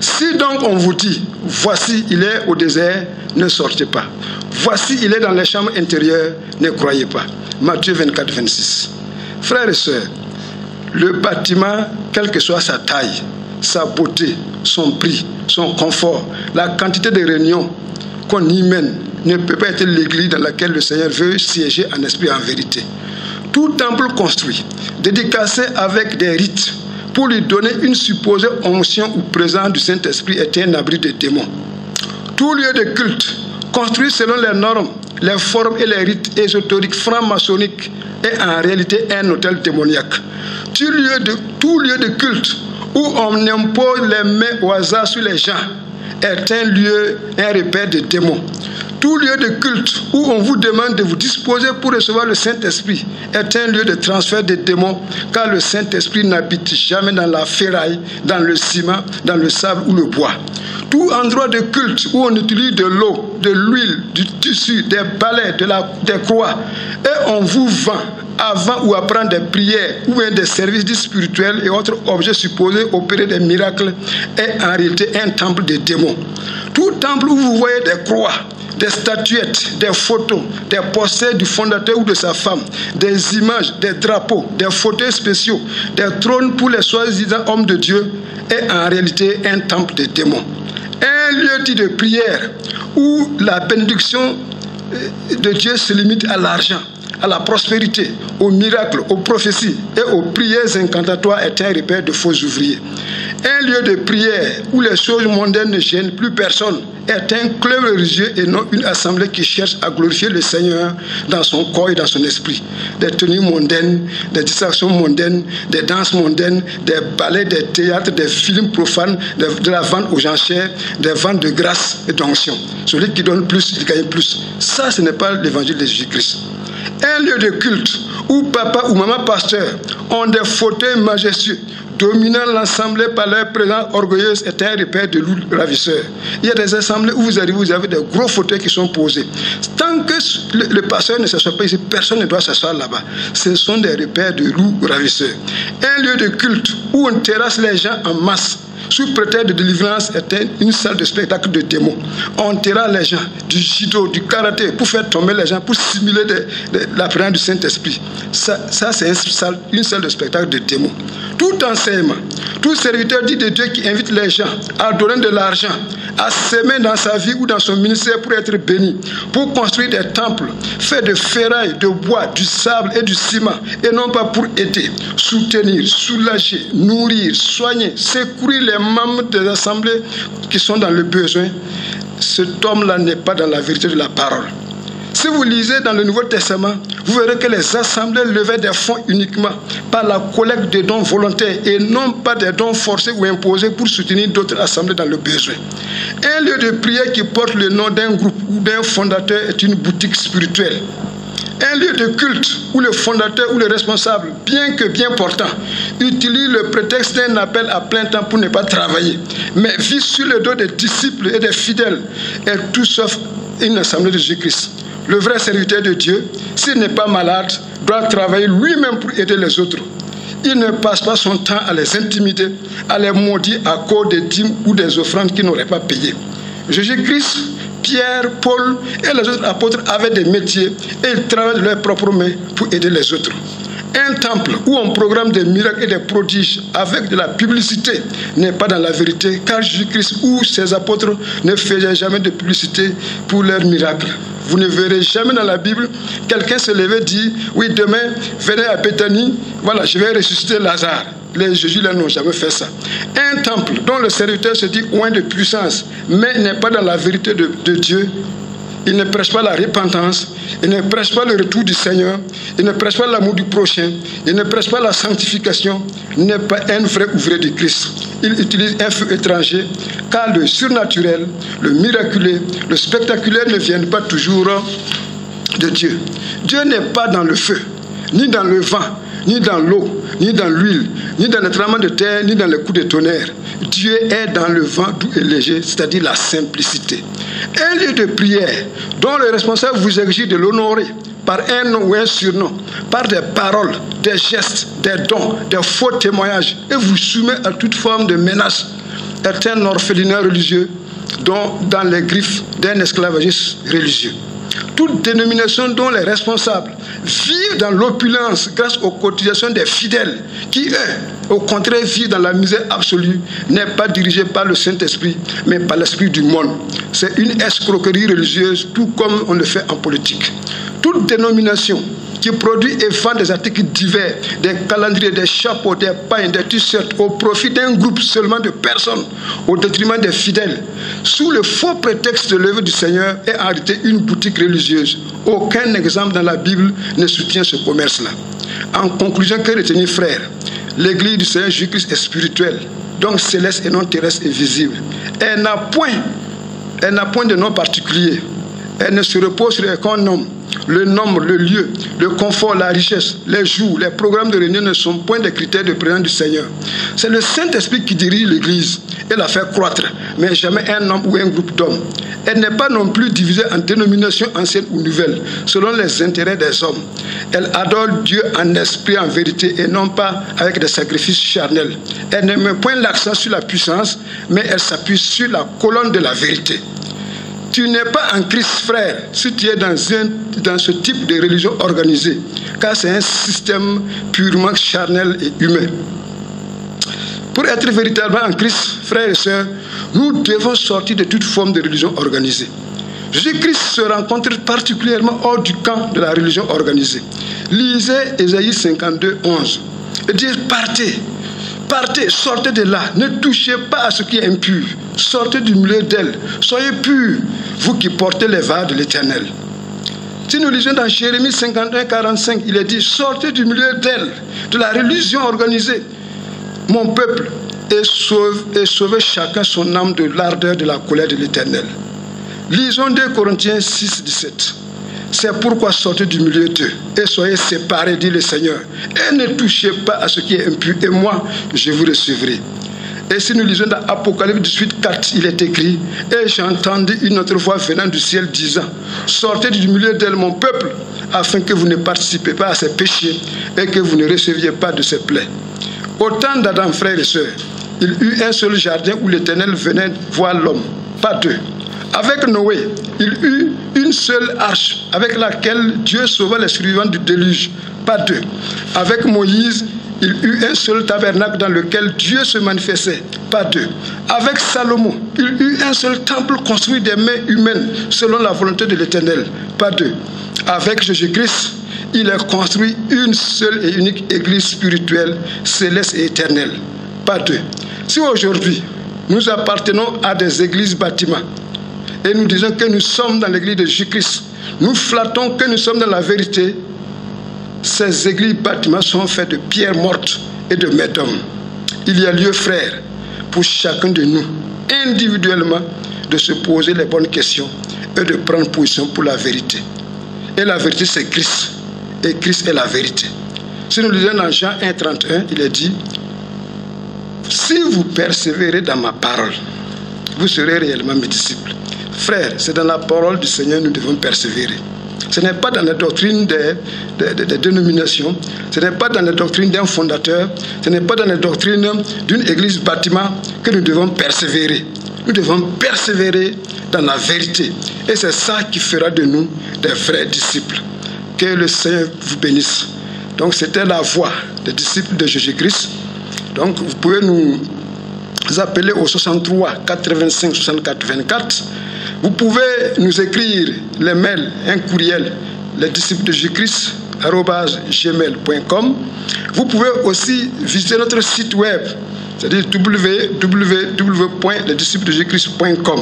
Si donc on vous dit: voici, il est au désert, ne sortez pas. Voici, il est dans les chambres intérieures, ne croyez pas. Matthieu 24, 26. Frères et sœurs, le bâtiment, quelle que soit sa taille, sa beauté, son prix, son confort, la quantité de réunions qu'on y mène, ne peut pas être l'église dans laquelle le Seigneur veut siéger en esprit et en vérité. Tout temple construit, dédicacé avec des rites, pour lui donner une supposée onction ou présence du Saint-Esprit est un abri de démons. Tout lieu de culte, construit selon les normes, les formes et les rites ésotériques franc-maçonniques, est en réalité un hôtel démoniaque. Tout lieu de culte où on impose les mains au hasard sur les gens est un repère de démons. Tout lieu de culte où on vous demande de vous disposer pour recevoir le Saint-Esprit est un lieu de transfert de démons, car le Saint-Esprit n'habite jamais dans la ferraille, dans le ciment, dans le sable ou le bois. Tout endroit de culte où on utilise de l'eau, de l'huile, du tissu, des balais, des croix, et on vous vend avant ou après des prières ou des services spirituels et autres objets supposés opérer des miracles est en réalité un temple de démons. Tout temple où vous voyez des croix, des statuettes, des photos, des posters du fondateur ou de sa femme, des images, des drapeaux, des fauteuils spéciaux, des trônes pour les soi-disant hommes de Dieu est en réalité un temple de démons. Un lieu dit de prière où la bénédiction de Dieu se limite à l'argent, à la prospérité, aux miracles, aux prophéties et aux prières incantatoires est un repère de faux ouvriers. Un lieu de prière où les choses mondaines ne gênent plus personne est un club religieux et non une assemblée qui cherche à glorifier le Seigneur dans son corps et dans son esprit. Des tenues mondaines, des distractions mondaines, des danses mondaines, des ballets, des théâtres, des films profanes, de la vente aux enchères, des ventes de grâce et d'onction. Celui qui donne plus, il gagne plus. Ça, ce n'est pas l'évangile de Jésus-Christ. Un lieu de culte où papa ou maman pasteur ont des fauteuils majestueux dominant l'assemblée par leur présence orgueilleuse est un repère de loups ravisseurs. Il y a des assemblées où vous arrivez, vous avez des gros fauteuils qui sont posés. Tant que le pasteur ne s'assoit pas ici, personne ne doit s'asseoir là-bas. Ce sont des repères de loups ravisseurs. Un lieu de culte où on terrasse les gens en masse sous prétexte de délivrance est une salle de spectacle de démons. On terrasse les gens du judo, du karaté pour faire tomber les gens, pour simuler la présence du Saint-Esprit. Ça c'est une salle de spectacle de démons. Tout enseignement, tout serviteur dit de Dieu qui invite les gens à donner de l'argent, à s'aimer dans sa vie ou dans son ministère pour être béni, pour construire des temples faits de ferraille, de bois, du sable et du ciment, et non pas pour aider, soutenir, soulager, nourrir, soigner, secourir les membres des assemblées qui sont dans le besoin. Cet homme-là n'est pas dans la vérité de la parole. Si vous lisez dans le Nouveau Testament, vous verrez que les assemblées levaient des fonds uniquement par la collecte de dons volontaires et non pas des dons forcés ou imposés pour soutenir d'autres assemblées dans le besoin. Un lieu de prière qui porte le nom d'un groupe ou d'un fondateur est une boutique spirituelle. Un lieu de culte où le fondateur ou le responsable, bien que bien portant, utilise le prétexte d'un appel à plein temps pour ne pas travailler, mais vit sur le dos des disciples et des fidèles, est tout sauf une assemblée de Jésus-Christ. Le vrai serviteur de Dieu, s'il n'est pas malade, doit travailler lui-même pour aider les autres. Il ne passe pas son temps à les intimider, à les maudire à cause des dîmes ou des offrandes qu'il n'aurait pas payées. Jésus-Christ, Pierre, Paul et les autres apôtres avaient des métiers et ils travaillaient de leurs propres mains pour aider les autres. Un temple où on programme des miracles et des prodiges avec de la publicité n'est pas dans la vérité, car Jésus-Christ ou ses apôtres ne faisaient jamais de publicité pour leurs miracles. Vous ne verrez jamais dans la Bible quelqu'un se lever et dire « Oui, demain, venez à Béthanie, voilà, je vais ressusciter Lazare ». Les Jésus là n'ont jamais fait ça. Un temple dont le serviteur se dit loin de puissance, mais n'est pas dans la vérité de Dieu. Il ne prêche pas la repentance, il ne prêche pas le retour du Seigneur, il ne prêche pas l'amour du prochain, il ne prêche pas la sanctification, n'est pas un vrai ouvrier de Christ. Il utilise un feu étranger, car le surnaturel, le miraculeux, le spectaculaire ne viennent pas toujours de Dieu. Dieu n'est pas dans le feu, ni dans le vent, ni dans l'eau, ni dans l'huile, ni dans le tremblement de terre, ni dans le coup de tonnerre. Dieu est dans le vent doux et léger, c'est-à-dire la simplicité. Un lieu de prière dont le responsable vous exige de l'honorer par un nom ou un surnom, par des paroles, des gestes, des dons, des faux témoignages, et vous soumet à toute forme de menace, est un orphelinat religieux dans les griffes d'un esclavagisme religieux. Toute dénomination dont les responsables vivent dans l'opulence grâce aux cotisations des fidèles, qui eux, au contraire, vivent dans la misère absolue, n'est pas dirigée par le Saint-Esprit, mais par l'esprit du monde. C'est une escroquerie religieuse, tout comme on le fait en politique. Toute dénomination qui produit et vend des articles divers, des calendriers, des chapeaux, des pains, des t-shirts, au profit d'un groupe seulement de personnes, au détriment des fidèles, sous le faux prétexte de l'œuvre du Seigneur, est en réalité une boutique religieuse. Aucun exemple dans la Bible ne soutient ce commerce-là. En conclusion, que retenir, frère? L'Église du Seigneur Jésus-Christ est spirituelle, donc céleste et non terrestre et visible. Elle n'a point de nom particulier. Elle ne se repose sur aucun nom. Le nombre, le lieu, le confort, la richesse, les jours, les programmes de réunion ne sont point des critères de présence du Seigneur. C'est le Saint-Esprit qui dirige l'Église et la fait croître, mais jamais un homme ou un groupe d'hommes. Elle n'est pas non plus divisée en dénominations anciennes ou nouvelles, selon les intérêts des hommes. Elle adore Dieu en esprit, en vérité, et non pas avec des sacrifices charnels. Elle ne met point l'accent sur la puissance, mais elle s'appuie sur la colonne de la vérité. Tu n'es pas en Christ, frère, si tu es dans ce type de religion organisée, car c'est un système purement charnel et humain. Pour être véritablement en Christ, frères et sœurs, nous devons sortir de toute forme de religion organisée. Jésus-Christ se rencontre particulièrement hors du camp de la religion organisée. Lisez Ésaïe 52, 11. Et dit, partez. Partez, sortez de là, ne touchez pas à ce qui est impur. Sortez du milieu d'elle, soyez purs, vous qui portez les vases de l'Éternel. Si nous lisons dans Jérémie 51, 45, il est dit, sortez du milieu d'elle, de la religion organisée, mon peuple, et sauvez chacun son âme de l'ardeur de la colère de l'Éternel. Lisons 2 Corinthiens 6, 17. C'est pourquoi sortez du milieu d'eux et soyez séparés, dit le Seigneur. Et ne touchez pas à ce qui est impur, et moi, je vous recevrai. Et si nous lisons dans Apocalypse 18, 4, il est écrit, et j'entendis une autre voix venant du ciel disant, sortez du milieu d'elle, mon peuple, afin que vous ne participez pas à ses péchés et que vous ne receviez pas de ses plaies. Au temps d'Adam, frères et sœurs, il eut un seul jardin où l'Éternel venait voir l'homme, pas deux. Avec Noé, il eut une seule arche avec laquelle Dieu sauva les survivants du déluge, pas deux. Avec Moïse, il eut un seul tabernacle dans lequel Dieu se manifestait, pas deux. Avec Salomon, il eut un seul temple construit des mains humaines selon la volonté de l'Éternel, pas deux. Avec Jésus-Christ, il a construit une seule et unique église spirituelle, céleste et éternelle, pas deux. Si aujourd'hui, nous appartenons à des églises bâtiments, et nous disons que nous sommes dans l'église de Jésus-Christ, Nous flattons que nous sommes dans la vérité. Ces églises bâtiments sont faits de pierres mortes et de mains d'hommes. Il y a lieu, frères, pour chacun de nous, individuellement, de se poser les bonnes questions et de prendre position pour la vérité. Et la vérité, c'est Christ. Et Christ est la vérité. Si nous lisons dans Jean 1,31, il est dit, si vous persévérez dans ma parole, vous serez réellement mes disciples. Frères, c'est dans la parole du Seigneur que nous devons persévérer. Ce n'est pas dans la doctrine des dénominations, ce n'est pas dans la doctrine d'un fondateur, ce n'est pas dans la doctrine d'une église bâtiment que nous devons persévérer. Nous devons persévérer dans la vérité. Et c'est ça qui fera de nous des vrais disciples. Que le Seigneur vous bénisse. Donc c'était la voix des disciples de Jésus-Christ. Donc vous pouvez nous appeler au 63 85 64 24. Vous pouvez nous écrire les mails, un courriel, les disciples de Jésus-Christ @gmail.com. Vous pouvez aussi visiter notre site web, c'est-à-dire www.lesdisciples-de-jésus-christ.com.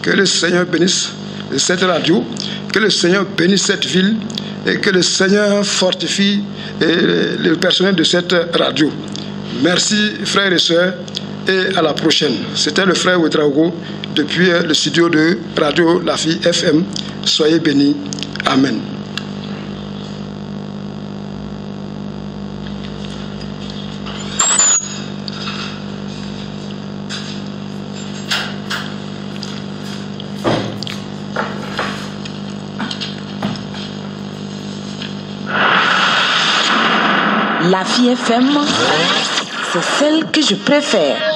Que le Seigneur bénisse cette radio, que le Seigneur bénisse cette ville et que le Seigneur fortifie le personnel de cette radio. Merci frères et sœurs et à la prochaine. C'était le frère Ouedraogo depuis le studio de Radio La Vie FM. Soyez bénis. Amen. La Vie FM, c'est celle que je préfère.